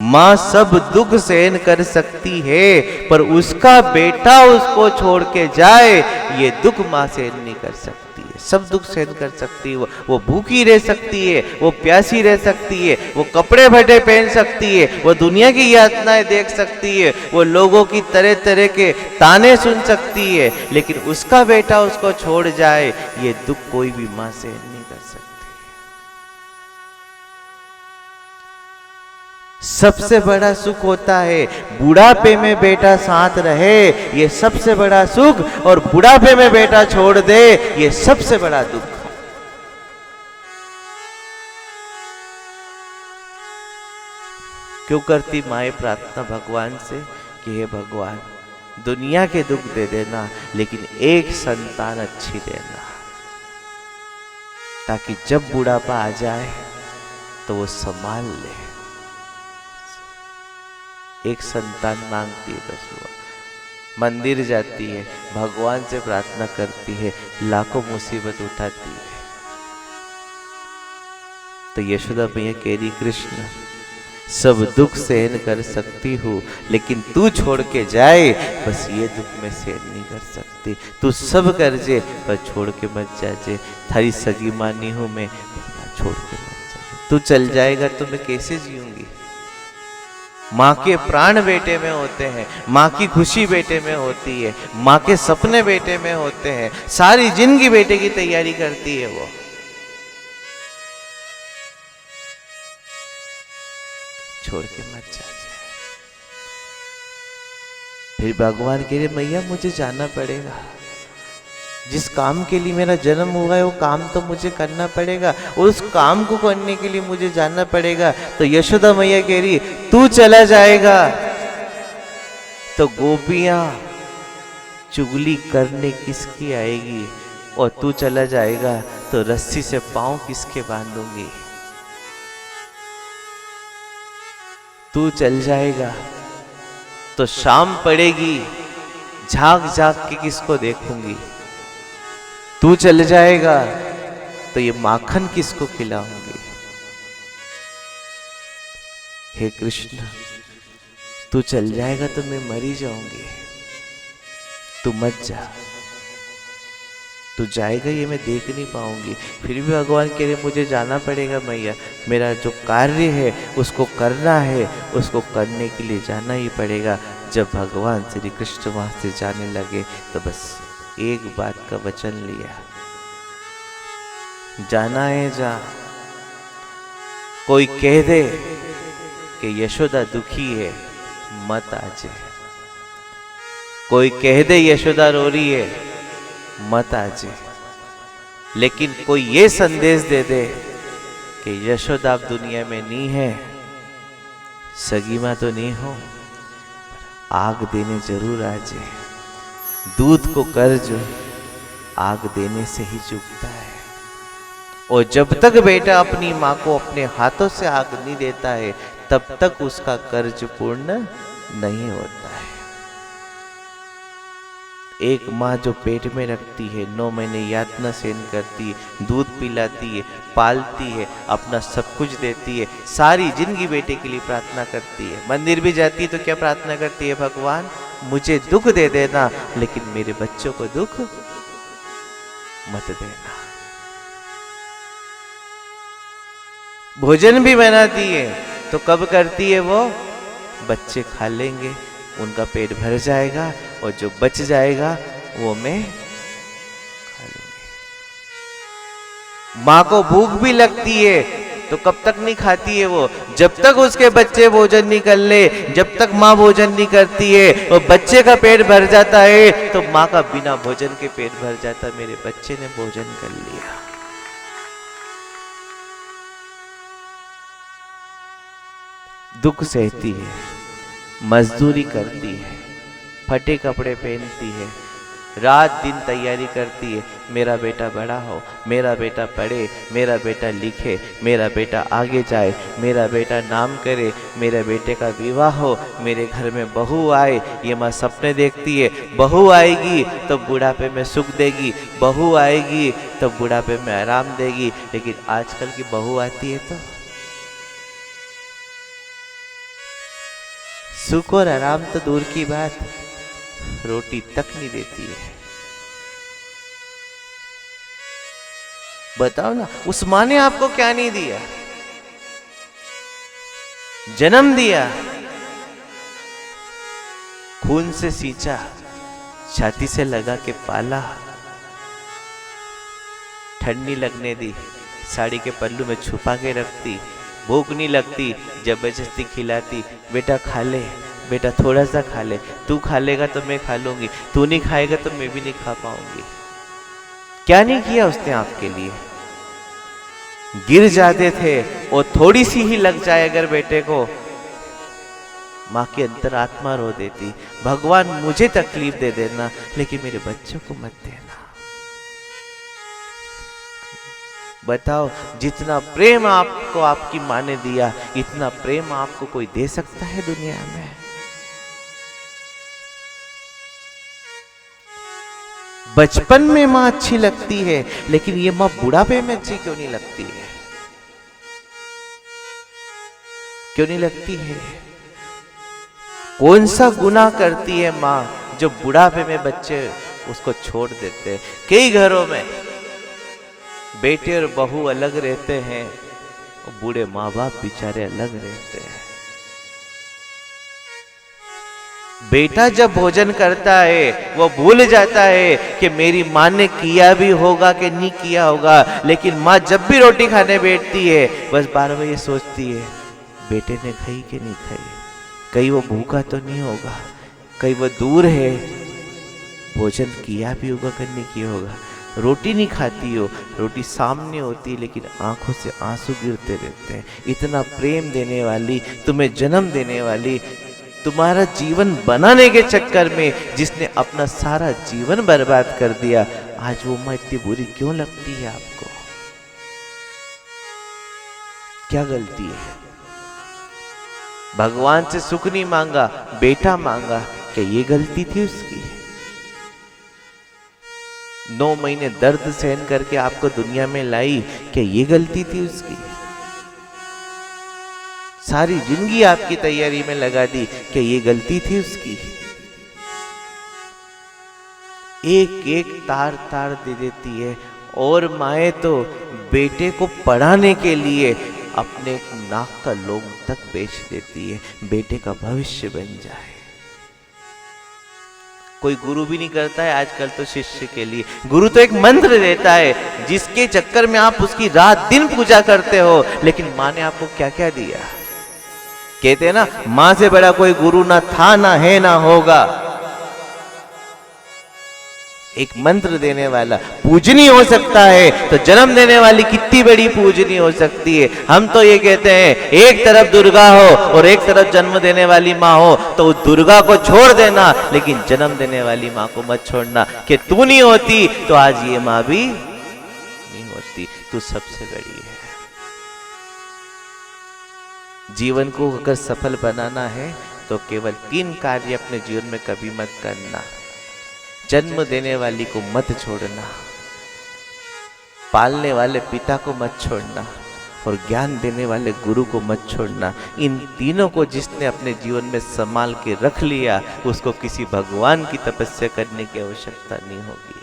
माँ सब दुख सहन कर सकती है, पर उसका बेटा उसको छोड़ के जाए ये दुख माँ सहन नहीं कर सकती है। सब दुख सहन कर सकती है वो भूखी रह सकती है, वो प्यासी रह सकती है, वो कपड़े फटे पहन सकती है, वो दुनिया की यातनाएं देख सकती है, वो लोगों की तरह तरह के ताने सुन सकती है, लेकिन उसका बेटा उसको छोड़ जाए ये दुख कोई भी माँ सहन नहीं कर सकती। सबसे बड़ा सुख होता है बुढ़ापे में बेटा साथ रहे, ये सबसे बड़ा सुख, और बुढ़ापे में बेटा छोड़ दे ये सबसे बड़ा दुख। क्यों करती माए प्रार्थना भगवान से कि हे भगवान दुनिया के दुख दे देना, लेकिन एक संतान अच्छी देना, ताकि जब बुढ़ापा आ जाए तो वो संभाल ले। एक संतान मांगती है बस वो, मंदिर जाती है, भगवान से प्रार्थना करती है, लाखों मुसीबत उठाती है। तो यशोदा मैया कह रही कृष्ण सब दुख सहन कर सकती हूँ, लेकिन तू छोड़ के जाए बस ये दुख मैं सहन नहीं कर सकती। तू सब कर जे पर छोड़ के मत जाजे, थारी सगी मानी हूं मैं, छोड़ के मत जाजे। तू चल जाएगा तो मैं कैसे जीऊंगी। माँ के प्राण बेटे में होते हैं, माँ की खुशी बेटे में होती है, माँ के सपने बेटे में होते हैं, सारी जिंदगी बेटे की तैयारी करती है वो। छोड़ के मत जा। फिर भगवान कह रहे मैया मुझे जाना पड़ेगा, जिस काम के लिए मेरा जन्म हुआ है वो काम तो मुझे करना पड़ेगा, और उस काम को करने के लिए मुझे जाना पड़ेगा। तो यशोदा मैया कह रही तू चला जाएगा तो गोपियां चुगली करने किसकी आएगी, और तू चला जाएगा तो रस्सी से पांव किसके बांधूंगी। तू चल जाएगा तो शाम पड़ेगी, झांक झांक के किसको देखूंगी। तू चल जाएगा तो ये माखन किसको खिलाऊंगी। हे कृष्ण तू चल जाएगा तो मैं मरी जाऊंगी, तू मत जा। तू जाएगा ये मैं देख नहीं पाऊंगी। फिर भी भगवान कह रहे मुझे जाना पड़ेगा मैया, मेरा जो कार्य है उसको करना है, उसको करने के लिए जाना ही पड़ेगा। जब भगवान श्री कृष्ण वहां से जाने लगे तो बस एक बात का वचन लिया, जाना है जा। कोई कह दे कि यशोदा दुखी है मत आजे, कोई कह दे यशोदा रो रही है मत आजे, लेकिन कोई ये संदेश दे दे कि यशोदा अब दुनिया में नहीं है, सगी मां तो नहीं हो, आग देने जरूर आजे। दूध को कर्ज आग देने से ही चुकता है, और जब तक बेटा अपनी माँ को अपने हाथों से आग नहीं देता है तब तक उसका कर्ज पूर्ण नहीं होता है। एक माँ जो पेट में रखती है, 9 महीने यातना सहन करती है, दूध पिलाती है, पालती है, अपना सब कुछ देती है, सारी जिंदगी बेटे के लिए प्रार्थना करती है। मंदिर भी जाती है तो क्या प्रार्थना करती है, भगवान मुझे दुख दे देना लेकिन मेरे बच्चों को दुख मत देना। भोजन भी बनाती है तो कब करती है वो, बच्चे खा लेंगे उनका पेट भर जाएगा और जो बच जाएगा वो मैं खा लूंगी। माँ को भूख भी लगती है तो कब तक नहीं खाती है वो, जब तक उसके बच्चे भोजन नहीं कर ले। जब तक माँ भोजन नहीं करती है और बच्चे का पेट भर जाता है तो माँ का बिना भोजन के पेट भर जाता, मेरे बच्चे ने भोजन कर लिया। दुख सहती है, मजदूरी करती है, फटे कपड़े पहनती है, रात दिन तैयारी करती है, मेरा बेटा बड़ा हो, मेरा बेटा पढ़े, मेरा बेटा लिखे, मेरा बेटा आगे जाए, मेरा बेटा नाम करे, मेरे बेटे का विवाह हो, मेरे घर में बहू आए। ये माँ सपने देखती है, बहू आएगी तो बुढ़ापे में सुख देगी, बहू आएगी तो बुढ़ापे में आराम देगी। लेकिन आजकल की बहू आती है तो सुख और आराम तो दूर की बात, रोटी तक नहीं देती है। बताओ ना, उस माँ ने आपको क्या नहीं दिया? जन्म दिया, खून से सींचा, छाती से लगा के पाला, ठंड नहीं लगने दी, साड़ी के पल्लू में छुपा के रखती, भूख नहीं लगती जबरदस्ती खिलाती, बेटा खा ले, बेटा थोड़ा सा खा ले, तू खा लेगा तो मैं खा लूंगी, तू नहीं खाएगा तो मैं भी नहीं खा पाऊंगी। क्या नहीं किया उसने आपके लिए? गिर जाते थे और थोड़ी सी ही लग जाए अगर बेटे को, माँ की अंतरात्मा रो देती, भगवान मुझे तकलीफ दे देना लेकिन मेरे बच्चों को मत देना। बताओ, जितना प्रेम आपको आपकी माँ ने दिया, इतना प्रेम आपको कोई दे सकता है दुनिया में? बचपन में माँ अच्छी लगती है, लेकिन ये माँ बुढ़ापे में अच्छी क्यों नहीं लगती है? क्यों नहीं लगती है? कौन सा गुनाह करती है माँ जो बुढ़ापे में बच्चे उसको छोड़ देते हैं? कई घरों में बेटे और बहू अलग रहते हैं और बूढ़े माँ बाप बेचारे अलग रहते हैं। बेटा जब भोजन करता है वो भूल जाता है कि मेरी माँ ने किया भी होगा कि नहीं किया होगा, लेकिन माँ जब भी रोटी खाने बैठती है बस बार बार ये सोचती है बेटे ने खाई कि नहीं खाई, कहीं वो भूखा तो नहीं होगा, कहीं वो दूर है, भोजन किया भी होगा कि नहीं किया होगा। रोटी नहीं खाती हो, रोटी सामने होती है लेकिन आंखों से आंसू गिरते रहते हैं। इतना प्रेम देने वाली, तुम्हें जन्म देने वाली, तुम्हारा जीवन बनाने के चक्कर में जिसने अपना सारा जीवन बर्बाद कर दिया, आज वो माँ इतनी बुरी क्यों लगती है आपको? क्या गलती है? भगवान से सुख नहीं मांगा, बेटा मांगा, क्या ये गलती थी उसकी? 9 महीने दर्द सहन करके आपको दुनिया में लाई, क्या ये गलती थी उसकी? सारी जिंदगी आपकी तैयारी में लगा दी, क्या ये गलती थी उसकी? एक एक तार तार दे देती है, और माए तो बेटे को पढ़ाने के लिए अपने नाक का लोम तक बेच देती है, बेटे का भविष्य बन जाए। कोई गुरु भी नहीं करता है आजकल तो शिष्य के लिए, गुरु तो एक मंत्र देता है जिसके चक्कर में आप उसकी रात दिन पूजा करते हो, लेकिन माँ ने आपको क्या क्या दिया? कहते हैं ना, माँ से बड़ा कोई गुरु ना था, ना है, ना होगा। एक मंत्र देने वाला पूजनी हो सकता है, तो जन्म देने वाली कितनी बड़ी पूजनी हो सकती है। हम तो ये कहते हैं एक तरफ दुर्गा हो और एक तरफ जन्म देने वाली माँ हो, तो दुर्गा को छोड़ देना लेकिन जन्म देने वाली माँ को मत छोड़ना, कि तू नहीं होती तो आज ये माँ भी नहीं होती, तू सबसे बड़ी है। जीवन को अगर सफल बनाना है तो केवल 3 कार्य अपने जीवन में कभी मत करना। जन्म देने वाली को मत छोड़ना, पालने वाले पिता को मत छोड़ना, और ज्ञान देने वाले गुरु को मत छोड़ना। इन तीनों को जिसने अपने जीवन में संभाल के रख लिया, उसको किसी भगवान की तपस्या करने की आवश्यकता नहीं होगी।